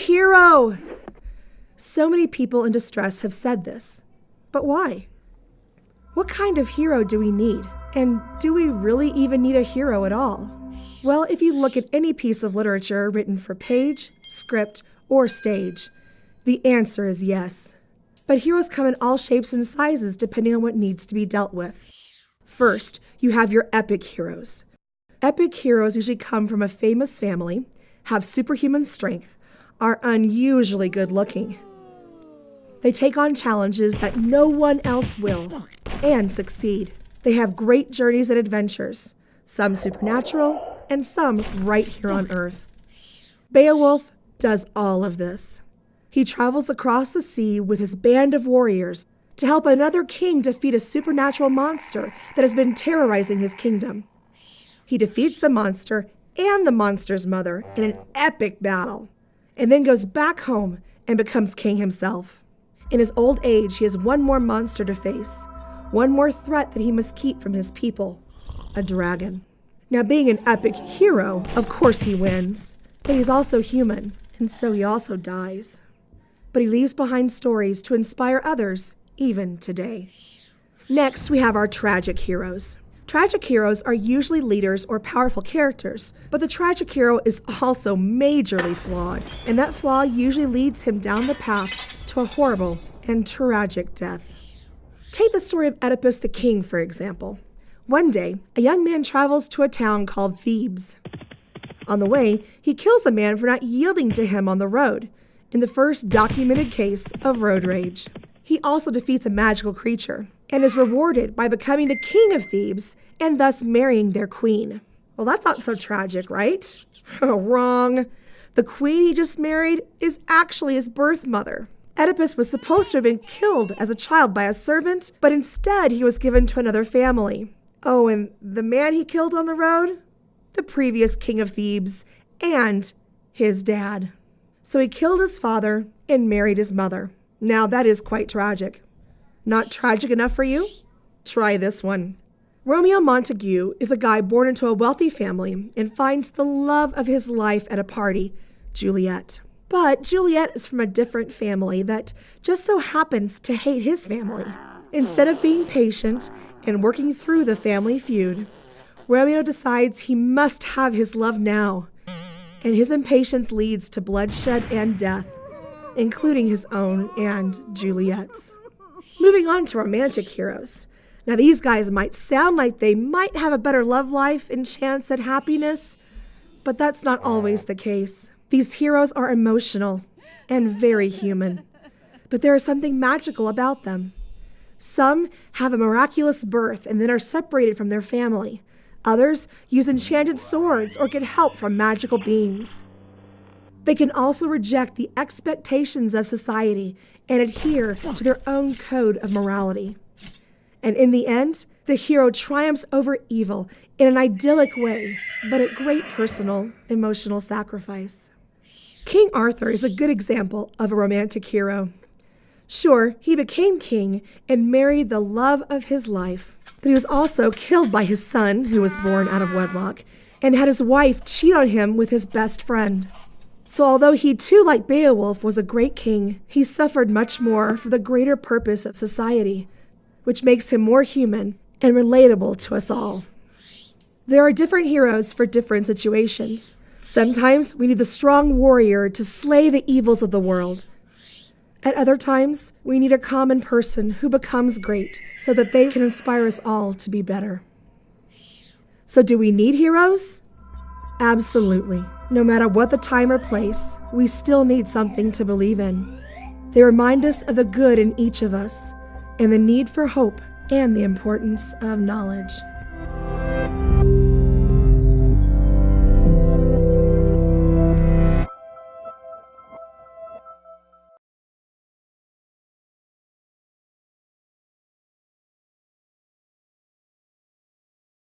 hero! So many people in distress have said this. But why? What kind of hero do we need? And do we really even need a hero at all? Well, if you look at any piece of literature written for page, script, or stage, the answer is yes. But heroes come in all shapes and sizes depending on what needs to be dealt with. First, you have your epic heroes. Epic heroes usually come from a famous family, have superhuman strength, are unusually good-looking. They take on challenges that no one else will, and succeed. They have great journeys and adventures, some supernatural, and some right here on Earth. Beowulf does all of this. He travels across the sea with his band of warriors to help another king defeat a supernatural monster that has been terrorizing his kingdom. He defeats the monster and the monster's mother in an epic battle, and then goes back home and becomes king himself. In his old age, he has one more monster to face, one more threat that he must keep from his people, a dragon. Now, being an epic hero, of course he wins, but he's also human, and so he also dies. But he leaves behind stories to inspire others, even today. Next, we have our tragic heroes. Tragic heroes are usually leaders or powerful characters, but the tragic hero is also majorly flawed, and that flaw usually leads him down the path to a horrible and tragic death. Take the story of Oedipus the king, for example. One day, a young man travels to a town called Thebes. On the way, he kills a man for not yielding to him on the road, in the first documented case of road rage. He also defeats a magical creature and is rewarded by becoming the king of Thebes and thus marrying their queen. Well, that's not so tragic, right? Oh, wrong. The queen he just married is actually his birth mother. Oedipus was supposed to have been killed as a child by a servant, but instead he was given to another family. Oh, and the man he killed on the road? The previous king of Thebes and his dad. So he killed his father and married his mother. Now that is quite tragic. Not tragic enough for you? Try this one. Romeo Montague is a guy born into a wealthy family and finds the love of his life at a party, Juliet. But Juliet is from a different family that just so happens to hate his family. Instead of being patient and working through the family feud, Romeo decides he must have his love now, and his impatience leads to bloodshed and death, including his own and Juliet's. Moving on to romantic heroes. Now, these guys might sound like they might have a better love life and chance at happiness, but that's not always the case. These heroes are emotional and very human, but there is something magical about them. Some have a miraculous birth and then are separated from their family. Others use enchanted swords or get help from magical beings. They can also reject the expectations of society and adhere to their own code of morality. And in the end, the hero triumphs over evil in an idyllic way, but at great personal, emotional sacrifice. King Arthur is a good example of a romantic hero. Sure, he became king and married the love of his life, but he was also killed by his son, who was born out of wedlock, and had his wife cheat on him with his best friend. So although he too, like Beowulf, was a great king, he suffered much more for the greater purpose of society, which makes him more human and relatable to us all. There are different heroes for different situations. Sometimes we need the strong warrior to slay the evils of the world. At other times, we need a common person who becomes great so that they can inspire us all to be better. So do we need heroes? Absolutely. No matter what the time or place, we still need something to believe in. They remind us of the good in each of us and the need for hope and the importance of knowledge.